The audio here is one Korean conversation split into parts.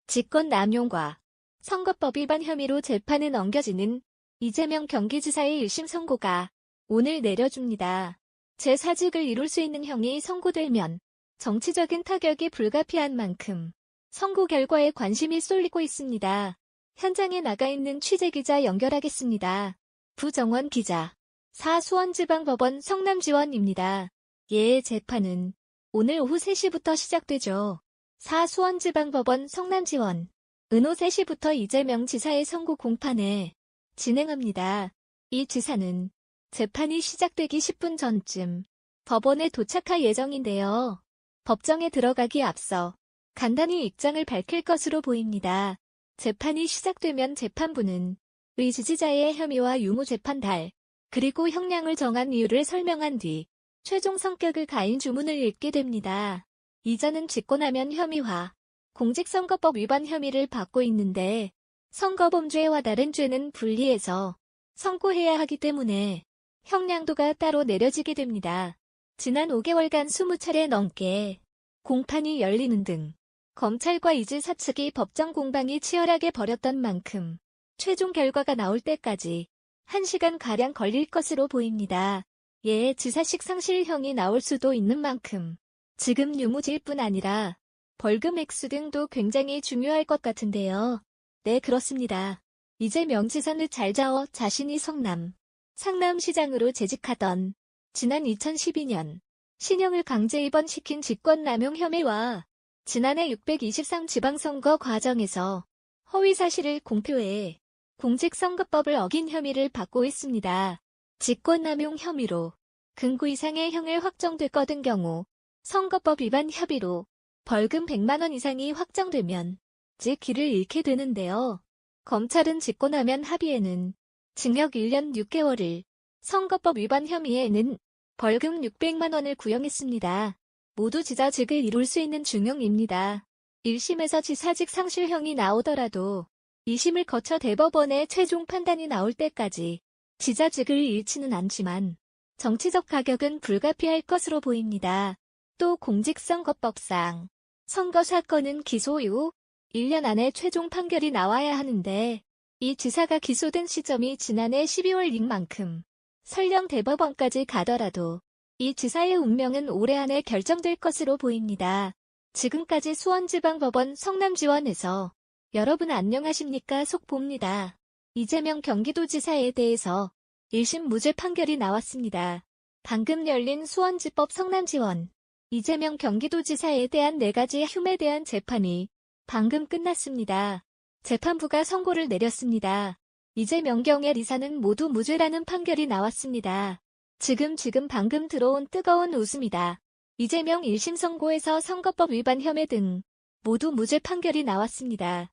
직권남용과 선거법 위반 혐의로 재판에 넘겨지는 이재명 경기지사의 1심 선고가 오늘 내려집니다. 제4직을 이룰 수 있는 형이 선고되면 정치적인 타격이 불가피한 만큼 선고 결과에 관심이 쏠리고 있습니다. 현장에 나가 있는 취재기자 연결하겠습니다. 부정원 기자, 수원지방법원 성남지원입니다. 재판은 오늘 오후 3시부터 시작되죠. 수원지방법원 성남지원, 오후 3시부터 이재명 지사의 선고 공판에 진행합니다. 이 지사는 재판이 시작되기 10분 전쯤 법원에 도착할 예정인데요. 법정에 들어가기 앞서 간단히 입장을 밝힐 것으로 보입니다. 재판이 시작되면 재판부는 지지자의 혐의와 유무재판 달, 그리고 형량을 정한 이유를 설명한 뒤 최종 성격을 가인 주문을 읽게 됩니다. 이자는 직권하면 혐의와 공직선거법 위반 혐의를 받고 있는데 선거범죄와 다른 죄는 분리해서 선고해야 하기 때문에 형량도가 따로 내려지게 됩니다. 지난 5개월간 20차례 넘게 공판이 열리는 등 검찰과 이지사 측이 법정 공방이 치열하게 벌였던 만큼 최종 결과가 나올 때까지 1시간가량 걸릴 것으로 보입니다. 지사식 상실형이 나올 수도 있는 만큼 지금 유무죄일 뿐 아니라 벌금 액수 등도 굉장히 중요할 것 같은데요. 네, 그렇습니다. 이재명 지사는 잘 자어 자신이 상남시장으로 재직하던 지난 2012년 신형을 강제 입원시킨 직권남용 혐의와 지난해 623 지방선거 과정에서 허위사실을 공표해 공직선거법을 어긴 혐의를 받고 있습니다. 직권남용 혐의로 금고 이상의 형을 확정됐거든 경우 선거법 위반 혐의로 벌금 100만 원 이상이 확정되면 즉 길을 잃게 되는데요. 검찰은 직권하면 합의에는 징역 1년 6개월을, 선거법 위반 혐의에는 벌금 600만 원을 구형했습니다. 모두 지자직을 이룰 수 있는 중형입니다. 1심에서 지사직 상실형이 나오더라도 2심을 거쳐 대법원의 최종 판단이 나올 때까지 지자직을 잃지는 않지만 정치적 가격은 불가피할 것으로 보입니다. 또 공직선거법상 선거 사건은 기소 이후 1년 안에 최종 판결이 나와야 하는데 이 지사가 기소된 시점이 지난해 12월인 만큼 설령 대법원까지 가더라도 이 지사의 운명은 올해 안에 결정될 것으로 보입니다. 지금까지 수원지방법원 성남지원에서 여러분 안녕하십니까 속보입니다. 이재명 경기도지사에 대해서 1심 무죄 판결이 나왔습니다. 방금 열린 수원지법 성남지원, 이재명 경기도지사에 대한 4가지 혐의에 대한 재판이 방금 끝났습니다. 재판부가 선고를 내렸습니다. 이재명 경의 리사는 모두 무죄라는 판결이 나왔습니다. 지금 방금 들어온 뜨거운 웃음이다. 이재명 1심 선고에서 선거법 위반 혐의 등 모두 무죄 판결이 나왔습니다.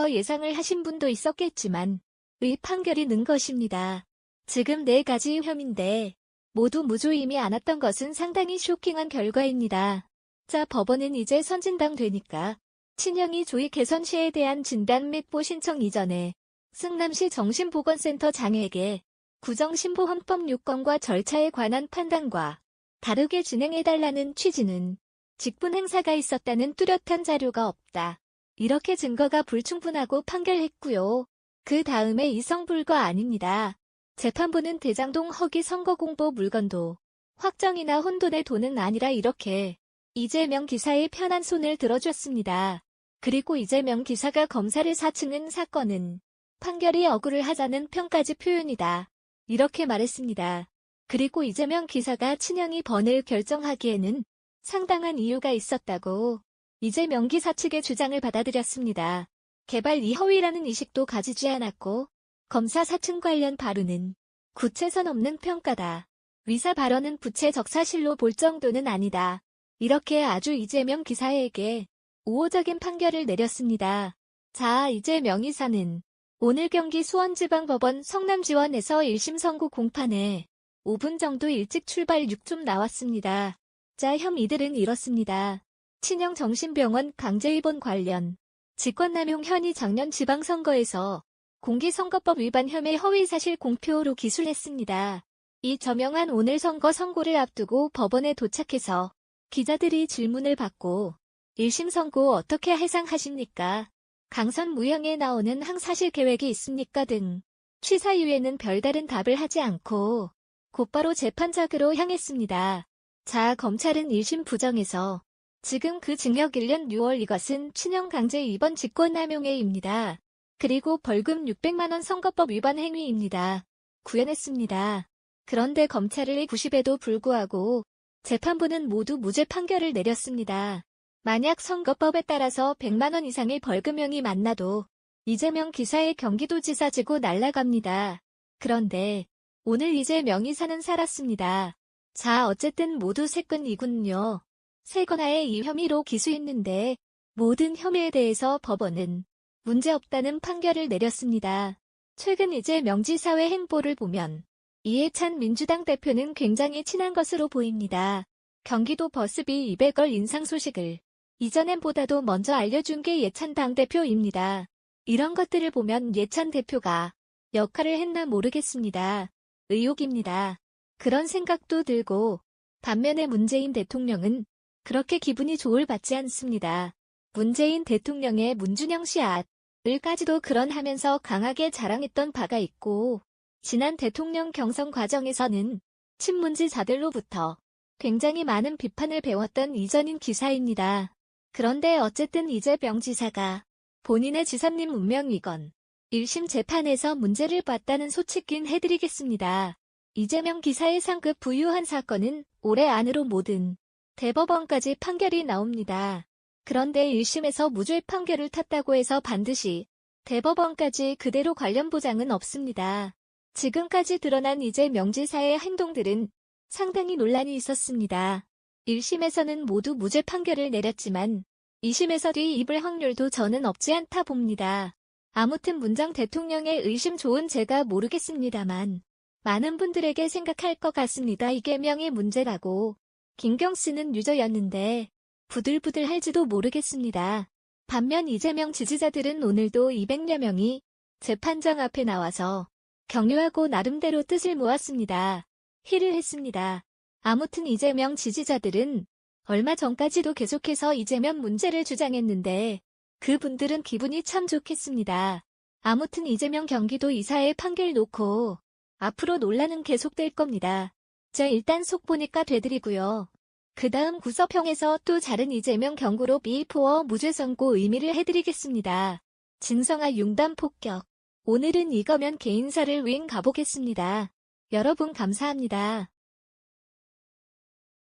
예상을 하신 분도 있었겠지만 의 판결이 는 것입니다. 지금 4가지 혐의인데 모두 무죄임이 않았던 것은 상당히 쇼킹한 결과입니다. 자, 법원은 이제 선진당 되니까 친형이 조기 개선 시에 대한 진단 및 보신청 이전에 승남시 정신보건센터 장에게 구정신보헌법 요건과 절차에 관한 판단과 다르게 진행해달라는 취지는 직분 행사가 있었다는 뚜렷한 자료가 없다. 이렇게 증거가 불충분하고 판결했고요. 그 다음에 이성불가 아닙니다. 재판부는 대장동 허위 선거공보 물건도 확정이나 혼돈의 돈은 아니라 이렇게 이재명 기사의 편한 손을 들어줬습니다. 그리고 이재명 기사가 검사를 사칭한 사건은 판결이 억울을 하자는 평가지 표현이다. 이렇게 말했습니다. 그리고 이재명 기사가 친형이 번을 결정하기에는 상당한 이유가 있었다고 이재명 기사 측의 주장을 받아들였습니다. 개발 이허위라는 의식도 가지지 않았고 검사 사칭 관련 발언은 구체성 없는 평가다. 위사 발언은 부채적 사실로 볼 정도는 아니다. 이렇게 아주 이재명 기사에게 우호적인 판결을 내렸습니다. 자, 이재명 이사는 오늘 경기 수원지방법원 성남지원에서 1심 선고 공판에 5분 정도 일찍 출발 6좀 나왔습니다. 자, 혐의들은 이렇습니다. 친형 정신병원 강제 입원 관련 직권남용 혐의 작년 지방선거에서 공직선거법 위반 혐의 허위사실 공표로 기술했습니다. 이 저명한 오늘 선거 선고를 앞두고 법원에 도착해서 기자들이 질문을 받고 1심 선고 어떻게 해상하십니까? 강선 무형에 나오는 항사실 계획이 있습니까 등 취사 이후에는 별다른 답을 하지 않고 곧바로 재판장으로 향했습니다. 자, 검찰은 1심 부정에서 지금 그 징역 1년 6월 이것은 친형강제 입원 직권남용죄입니다. 그리고 벌금 600만 원 선거법 위반 행위입니다. 구현했습니다. 그런데 검찰의 90에도 불구하고 재판부는 모두 무죄 판결을 내렸습니다. 만약 선거법에 따라서 100만 원 이상의 벌금형이 맞나도 이재명 기사의 경기도지사지고 날아갑니다. 그런데 오늘 이재명이 사는 살았습니다. 자, 어쨌든 모두 3건이군요. 3건하에 이 혐의로 기소했는데 모든 혐의에 대해서 법원은 문제없다는 판결을 내렸습니다. 최근 이재명 지사의 행보를 보면 이해찬 민주당 대표는 굉장히 친한 것으로 보입니다. 경기도 버스비 200원 인상 소식을 이전엔보다도 먼저 알려준 게 예찬 당대표입니다. 이런 것들을 보면 예찬 대표가 역할을 했나 모르겠습니다. 의혹입니다. 그런 생각도 들고 반면에 문재인 대통령은 그렇게 기분이 좋을 받지 않습니다. 문재인 대통령의 문준영 씨앗을까지도 그런 하면서 강하게 자랑했던 바가 있고 지난 대통령 경선 과정에서는 친문지자들로부터 굉장히 많은 비판을 배웠던 이전인 기사입니다. 그런데 어쨌든 이재명 지사가 본인의 지사님 운명이건 1심 재판에서 문제를 봤다는 소치긴 해드리겠습니다. 이재명 기사의 상급 부유한 사건은 올해 안으로 모든 대법원까지 판결이 나옵니다. 그런데 1심에서 무죄 판결을 탔다고 해서 반드시 대법원까지 그대로 관련 보장은 없습니다. 지금까지 드러난 이재명 지사의 행동들은 상당히 논란이 있었습니다. 1심에서는 모두 무죄 판결을 내렸지만 2심에서 뒤입을 확률도 저는 없지 않다 봅니다. 아무튼 문장 대통령의 의심 좋은 제가 모르겠습니다만 많은 분들에게 생각할 것 같습니다. 이재명의 문제라고. 김경수는 유저였는데 부들부들할지도 모르겠습니다. 반면 이재명 지지자들은 오늘도 200여 명이 재판장 앞에 나와서 격려하고 나름대로 뜻을 모았습니다. 희를 했습니다. 아무튼 이재명 지지자들은 얼마 전까지도 계속해서 이재명 문제를 주장했는데 그분들은 기분이 참 좋겠습니다. 아무튼 이재명 경기도이사의 판결 놓고 앞으로 논란은 계속될 겁니다. 자, 일단 속 보니까 되드리고요. 그 다음 구서평에서 또 다른 이재명 경고로 B4 무죄 선고 의미를 해드리겠습니다. 진성아 융단 폭격. 오늘은 이거면 개인사를 윙 가보겠습니다. 여러분 감사합니다.